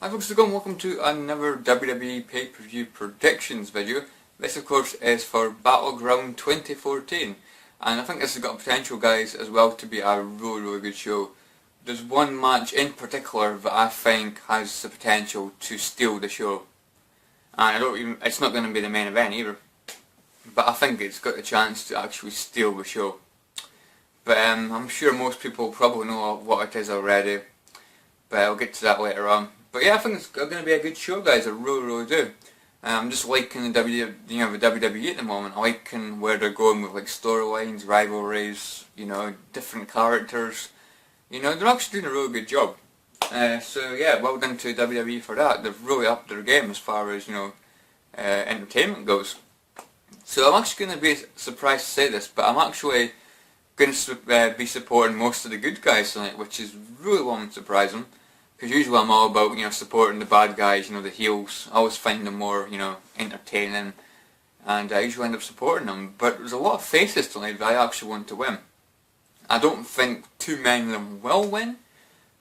Hi folks, welcome to another WWE Pay-Per-View Predictions video. This of course is for Battleground 2014, and I think this has got potential, guys, as well to be a really good show. There's one match in particular that I think has the potential to steal the show, and it's not going to be the main event either, but I think it's got the chance to actually steal the show. But I'm sure most people probably know what it is already, but I'll get to that later on. But yeah, I think it's going to be a good show, guys. I really do. I'm just liking the WWE at the moment. I liking where they're going with like storylines, rivalries, different characters. They're actually doing a really good job. So yeah, well done to WWE for that. They've really upped their game as far as entertainment goes. So I'm actually going to be surprised to say this, but I'm actually going to be supporting most of the good guys tonight, which is really surprising. Because usually I'm all about, supporting the bad guys, the heels. I always find them more, entertaining, and I usually end up supporting them. But there's a lot of faces tonight that I actually want to win. I don't think too many of them will win,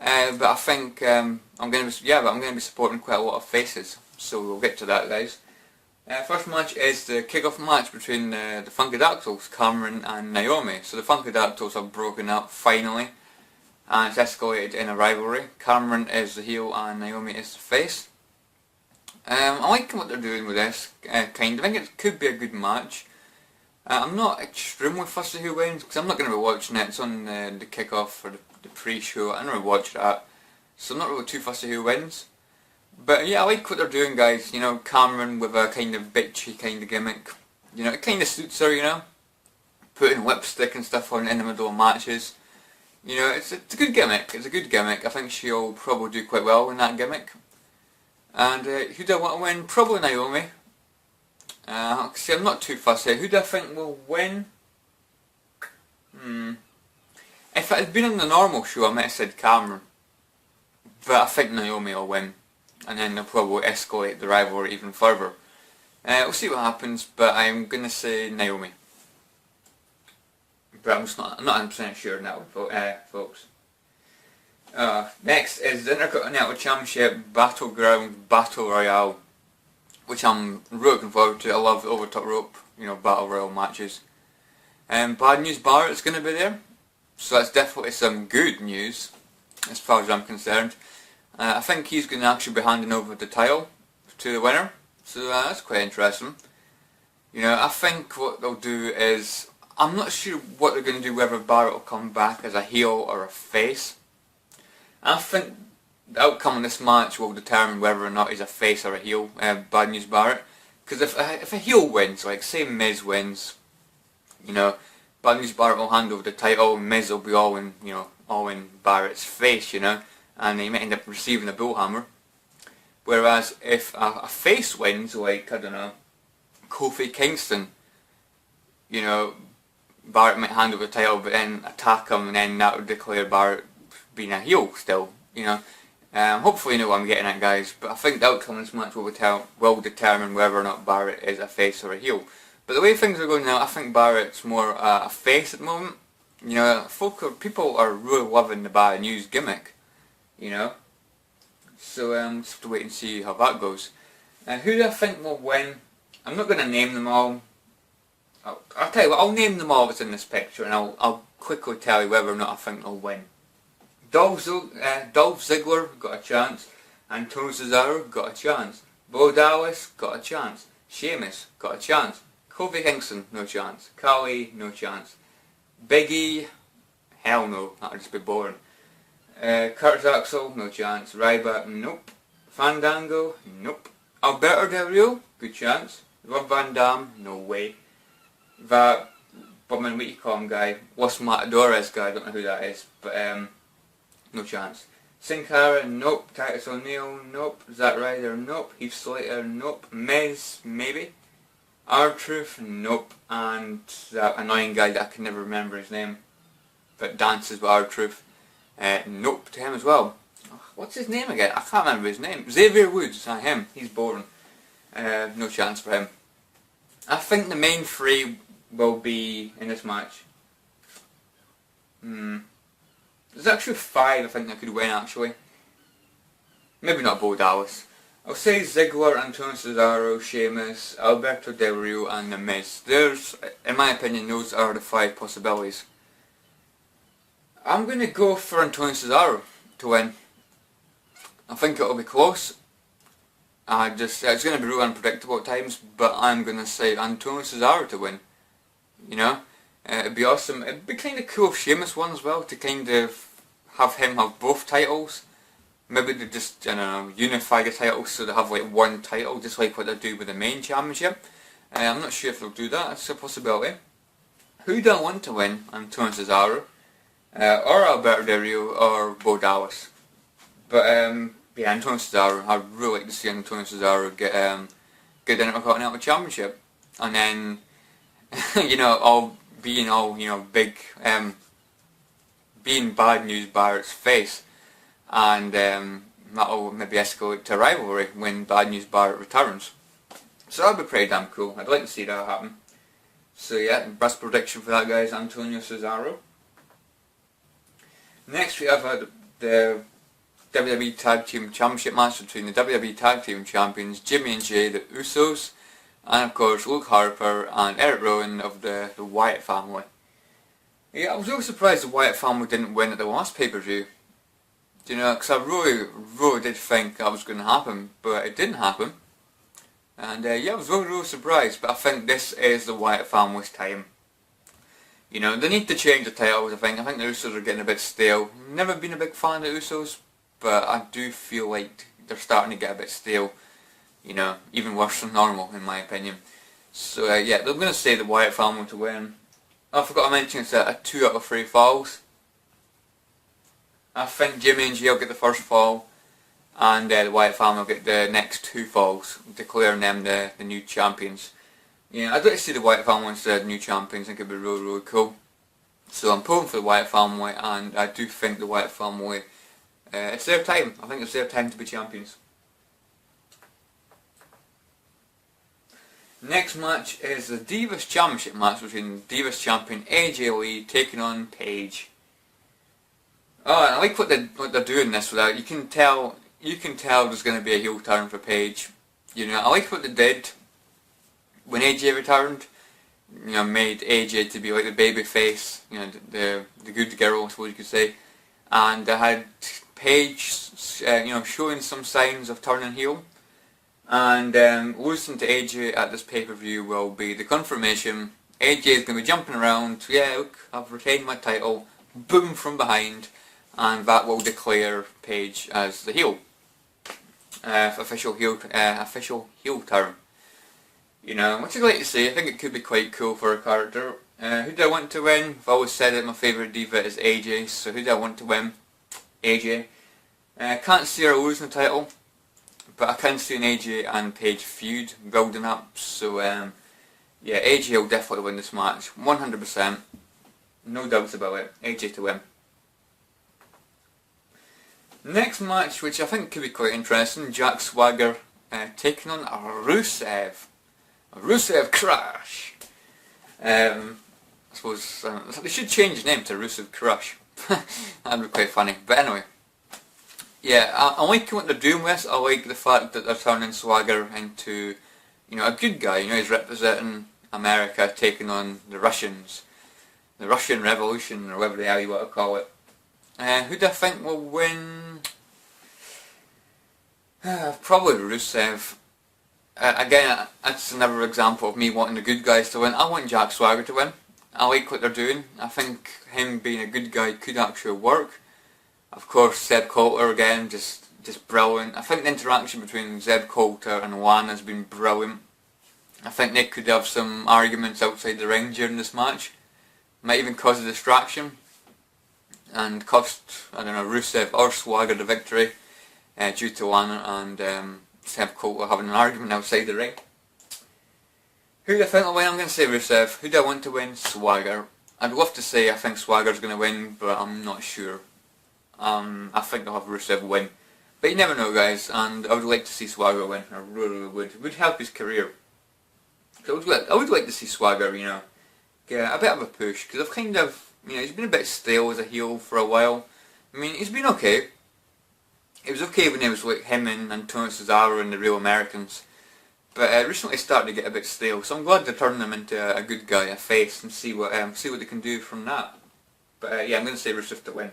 but I think I'm going to be supporting quite a lot of faces. So we'll get to that, guys. First match is the kickoff match between the Funkadactyls, Cameron and Naomi. So the Funkadactyls have broken up finally, and it's escalated in a rivalry. Cameron is the heel and Naomi is the face. I like what they're doing with this, I think it could be a good match. I'm not extremely fussy who wins, because I'm not going to be watching it. It's on the kickoff or the pre-show. I never watch that, so I'm not really too fussy who wins. But yeah, I like what they're doing, guys. Cameron with a kind of bitchy kind of gimmick. It kind of suits her, putting lipstick and stuff on in the middle of matches. It's a good gimmick. It's a good gimmick. I think she'll probably do quite well in that gimmick. And who do I want to win? Probably Naomi. See, I'm not too fussy. Who do I think will win? If it had been on the normal show, I might have said Cameron. But I think Naomi will win. And then they'll probably escalate the rivalry even further. We'll see what happens, but I'm going to say Naomi. But I'm not 100% sure now, folks. Next is the Intercontinental Championship Battleground Battle Royale, which I'm really looking forward to. I love over top rope, Battle Royale matches. Bad news, Barrett's going to be there, so that's definitely some good news, as far as I'm concerned. I think he's going to actually be handing over the title to the winner, so that's quite interesting. I think what they'll do is, I'm not sure what they're going to do, whether Barrett will come back as a heel or a face. I think the outcome of this match will determine whether or not he's a face or a heel, Bad News Barrett. Because if a heel wins, like say Miz wins, Bad News Barrett will hand over the title, and Miz will be all in Barrett's face, and he might end up receiving a bullhammer. Whereas if a face wins, like, I don't know, Kofi Kingston, Barrett might hand over the title but then attack him, and then that would declare Barrett being a heel still, Hopefully you know what I'm getting at, guys, but I think the outcome of this match will determine whether or not Barrett is a face or a heel. But the way things are going now, I think Barrett's more a face at the moment. People are really loving the Bad News gimmick, So just have to wait and see how that goes. Who do I think will win? I'm not going to name them all. I'll tell you what, I'll name them all that's in this picture, and I'll quickly tell you whether or not I think they'll win. Dolph Ziggler got a chance, Antonio Cesaro got a chance, Bo Dallas got a chance, Sheamus got a chance, Kofi Kingston no chance, Khali no chance, Big E, hell no, that would just be boring. Curtis Axel no chance, Ryback nope, Fandango nope, Alberto Del Rio good chance, Rob Van Dam no way. That Bumman, what you call him guy, Los Matadores guy, I don't know who that is, but no chance. Sin Cara, nope. Titus O'Neil, nope. Zack Ryder, nope. Heath Slater, nope. Miz, maybe. R-Truth, nope. And that annoying guy that I can never remember his name, but dances with R-Truth, nope to him as well. What's his name again? I can't remember his name. Xavier Woods, him. He's boring. No chance for him. I think the main three will be in this match. There's actually 5 I think that could win, actually. maybe not Bo Dallas. I'll say Ziggler, Antonio Cesaro, Sheamus, Alberto Del Rio and The Miz. There's, in my opinion, those are the 5 possibilities. I'm going to go for Antonio Cesaro to win. I think it'll be close. It's going to be real unpredictable at times, but I'm going to say Antonio Cesaro to win. You know, it'd be awesome. It'd be kind of cool if Sheamus won as well, to kind of have him have both titles. Maybe they just, I don't know, unify the titles so they have like one title, just like what they do with the main championship. I'm not sure if they'll do that. It's a possibility. Who do I want to win? Antonio Cesaro, or Alberto Del Rio, or Bo Dallas. But yeah, Antonio Cesaro. I'd really like to see Antonio Cesaro get the Intercontinental Championship, and then you know, big, being bad news Barrett's face, and that'll maybe escalate to a rivalry when Bad News Barrett returns. So that'd be pretty damn cool. I'd like to see that happen. So yeah, best prediction for that, guys, Antonio Cesaro. Next we have the WWE Tag Team Championship match between the WWE Tag Team Champions Jimmy and Jay, the Usos, and of course Luke Harper and Eric Rowan of the Wyatt family. Yeah, I was really surprised the Wyatt family didn't win at the last pay-per-view. You know, because I really did think that was going to happen, but it didn't happen. And yeah, I was really surprised, but I think this is the Wyatt family's time. You know, they need to change the titles, I think. I think the Usos are getting a bit stale. Never been a big fan of the Usos, but I do feel like they're starting to get a bit stale. You know, even worse than normal, in my opinion. So yeah, I'm going to say the Wyatt family to win. I forgot to mention it's a 2 out of 3 falls. I think Jimmy and Jay will get the first fall, and the Wyatt family will get the next 2 falls, declaring them the new champions. Yeah, I'd like to see the Wyatt family as the new champions. I think it'd be really cool. So I'm pulling for the Wyatt family, and I do think the Wyatt family, it's their time. I think it's their time to be champions. Next match is the Divas Championship match between Divas Champion AJ Lee taking on Paige. Oh, and I like what they're doing this without. You can tell there's going to be a heel turn for Paige. You know, I like what they did when AJ returned. You know, made AJ to be like the baby face. You know, the good girl, I suppose you could say. And they had Paige, you know, showing some signs of turning heel. And losing to AJ at this pay-per-view will be the confirmation. AJ is going to be jumping around. Yeah, look, I've retained my title. Boom from behind. And that will declare Paige as the heel. Official heel turn. You know, which I'd like to see. I think it could be quite cool for a character. Who do I want to win? I've always said that my favourite diva is AJ, so who do I want to win? AJ. Can't see her losing the title, but I can see an AJ and Paige feud building up, so yeah, AJ will definitely win this match, 100%. No doubts about it. AJ to win. Next match, which I think could be quite interesting, Jack Swagger taking on Rusev. A Rusev Crush. I suppose they should change his name to Rusev Crush. That'd be quite funny. But anyway, yeah, I like what they're doing with this. I like the fact that they're turning Swagger into, you know, a good guy. You know, he's representing America, taking on the Russians, the Russian Revolution, or whatever the hell you want to call it. Who do I think will win? Probably Rusev. Again, that's another example of me wanting the good guys to win. I want Jack Swagger to win. I like what they're doing. I think him being a good guy could actually work. Of course, Zeb Coulter again, just brilliant. I think the interaction between Zeb Coulter and Lana has been brilliant. I think they could have some arguments outside the ring during this match. Might even cause a distraction and cost, I don't know, Rusev or Swagger the victory due to Lana and Zeb Coulter having an argument outside the ring. Who do I think will win? I'm going to say Rusev. Who do I want to win? Swagger. I'd love to say I think Swagger's going to win, but I'm not sure. I think I'll have Rusev win. But you never know, guys, and I would like to see Swagger win. I really would. It would help his career. So I would like to see Swagger, you know, get a bit of a push, because I've kind of, you know, he's been a bit stale as a heel for a while. I mean, he's been okay. It was okay when it was like him and Antonio Cesaro and the Real Americans, but recently started to get a bit stale. So I'm glad they're turning him into a good guy, a face, and see what they can do from that. But yeah, I'm going to say Rusev to win.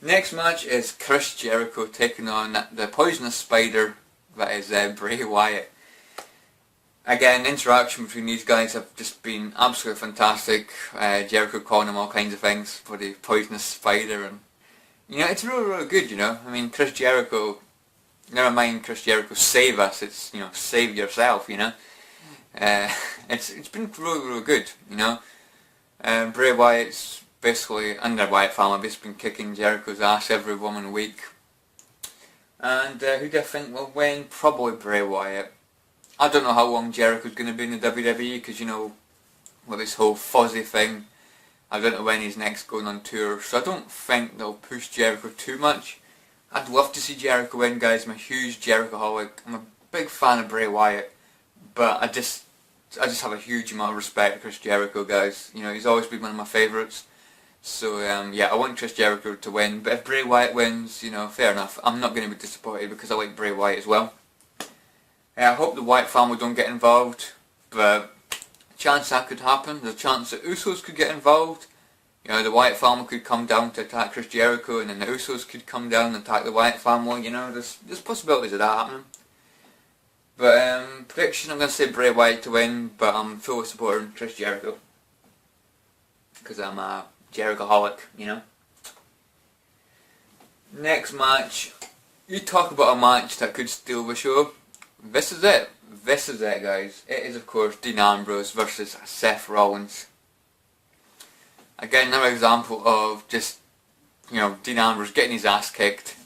Next match is Chris Jericho taking on the poisonous spider that is Bray Wyatt. Again, interaction between these guys have just been absolutely fantastic. Jericho calling him all kinds of things for the poisonous spider, and it's really, really good. I mean, Chris Jericho. Never mind Chris Jericho save us. It's save yourself. It's been really, really good. Bray Wyatt's basically, and the Wyatt family, basically been kicking Jericho's ass every woman week. And who do I think will win? Probably Bray Wyatt. I don't know how long Jericho's going to be in the WWE, because with this whole fuzzy thing, I don't know when he's next going on tour, so I don't think they'll push Jericho too much. I'd love to see Jericho win, guys. I'm a huge Jericho-holic. I'm a big fan of Bray Wyatt, but I just have a huge amount of respect for Chris Jericho, guys. He's always been one of my favourites. So yeah, I want Chris Jericho to win, but if Bray Wyatt wins, fair enough. I'm not going to be disappointed because I like Bray Wyatt as well. I hope the Wyatt family don't get involved, but a chance that could happen. There's a chance that Usos could get involved. The Wyatt family could come down to attack Chris Jericho, and then the Usos could come down and attack the Wyatt family. There's possibilities of that happening. But prediction, I'm going to say Bray Wyatt to win, but I'm fully supporting Chris Jericho because I'm a Jericho-holic. Next match, you talk about a match that could steal the show. This is it. This is it, guys. It is, of course, Dean Ambrose versus Seth Rollins. Again, another example of just, Dean Ambrose getting his ass kicked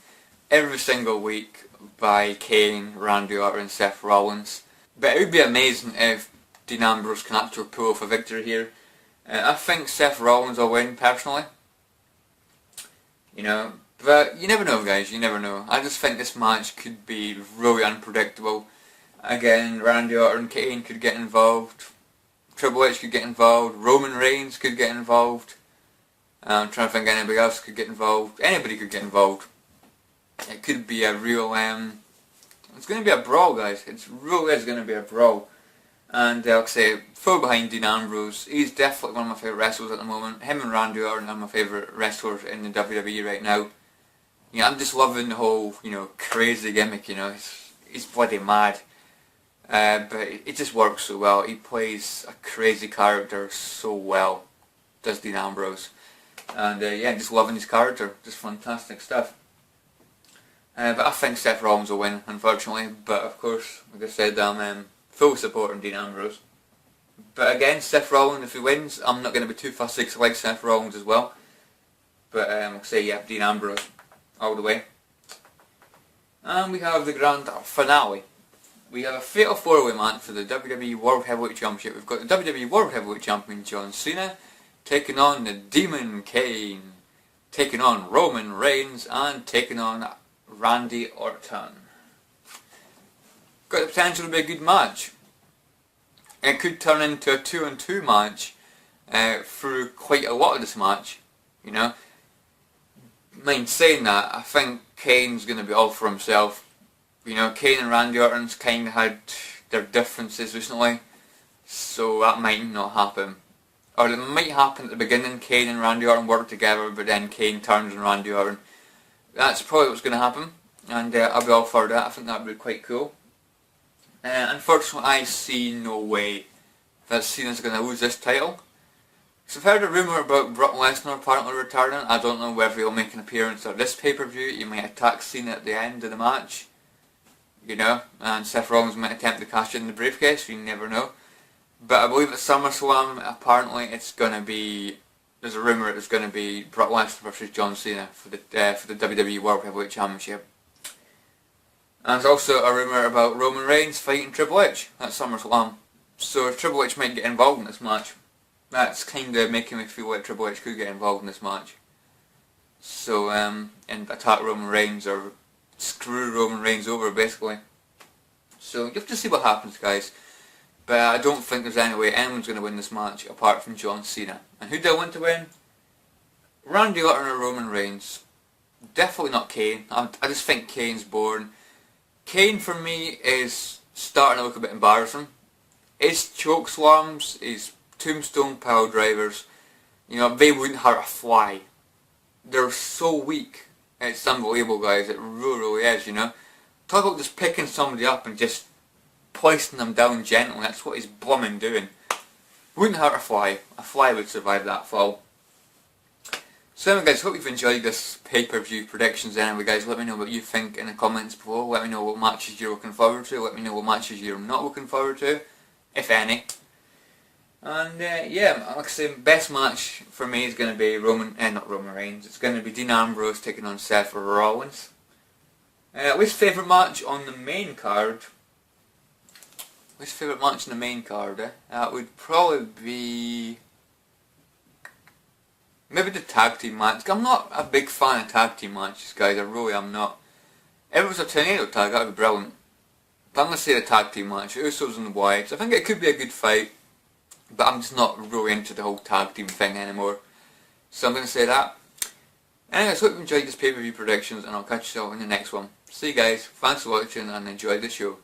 every single week by Kane, Randy Orton and Seth Rollins. But it would be amazing if Dean Ambrose can actually pull off a victory here. I think Seth Rollins will win, personally. But you never know, guys, you never know. I just think this match could be really unpredictable. Again, Randy Orton and Kane could get involved. Triple H could get involved. Roman Reigns could get involved. I'm trying to think anybody else could get involved. Anybody could get involved. It could be a real, it's going to be a brawl, guys. It really is going to be a brawl. And like I say, full behind Dean Ambrose. He's definitely one of my favourite wrestlers at the moment. Him and Randy Orton are my favourite wrestlers in the WWE right now. I'm just loving the whole, crazy gimmick, he's bloody mad. But it just works so well. He plays a crazy character so well, does Dean Ambrose. And yeah, just loving his character. Just fantastic stuff. But I think Seth Rollins will win, unfortunately. But of course, like I said, I'm full supporting Dean Ambrose. But again, Seth Rollins, if he wins, I'm not going to be too fussy because I like Seth Rollins as well. But like I say, yeah, Dean Ambrose all the way. And we have the grand finale. We have a fatal four-way match for the WWE World Heavyweight Championship. We've got the WWE World Heavyweight Champion John Cena taking on the Demon Kane, taking on Roman Reigns, and taking on Randy Orton. Got the potential to be a good match. It could turn into a 2-on-2 match through quite a lot of this match, Mind saying that, I think Kane's going to be all for himself. Kane and Randy Orton's kind of had their differences recently, so that might not happen. Or it might happen at the beginning, Kane and Randy Orton work together, but then Kane turns on Randy Orton. That's probably what's going to happen, and I'll be all for that. I think that would be quite cool. Unfortunately, I see no way that Cena's going to lose this title. So I've heard a rumour about Brock Lesnar apparently returning. I don't know whether he'll make an appearance at this pay-per-view. He might attack Cena at the end of the match. And Seth Rollins might attempt to cash in the briefcase, you never know. But I believe at SummerSlam, apparently it's going to be, there's a rumour it's going to be Brock Lesnar versus John Cena for the WWE World Heavyweight Championship. And there's also a rumour about Roman Reigns fighting Triple H at SummerSlam. So Triple H might get involved in this match. That's kind of making me feel like Triple H could get involved in this match. So, and attack Roman Reigns or screw Roman Reigns over, basically. So you have to see what happens, guys. But I don't think there's any way anyone's going to win this match apart from John Cena. And who do I want to win? Randy Orton or Roman Reigns. definitely not Kane. I just think Kane's boring. Kane for me is starting to look a bit embarrassing. His choke swarms, his tombstone pile drivers, you know, they wouldn't hurt a fly. They're so weak. It's unbelievable, guys. It really is, you know. Talk about just picking somebody up and just placing them down gently. That's what he's blooming doing. Wouldn't hurt a fly. A fly would survive that fall. So anyway guys, hope you've enjoyed this pay-per-view predictions anyway guys. Let me know what you think in the comments below. Let me know what matches you're looking forward to. Let me know what matches you're not looking forward to, if any. And yeah, like I say, best match for me is going to be not Roman Reigns. It's going to be Dean Ambrose taking on Seth Rollins. Least favourite match on the main card. Least favourite match on the main card, That would probably be maybe the tag team match. I'm not a big fan of tag team matches, guys. I really am not. If it was a tornado tag, that would be brilliant. But I'm going to say the tag team match. Usos and Wyatt. I think it could be a good fight. But I'm just not really into the whole tag team thing anymore. So I'm going to say that. Anyways, hope you enjoyed this pay-per-view predictions, and I'll catch you all in the next one. See you guys. Thanks for watching and enjoy the show.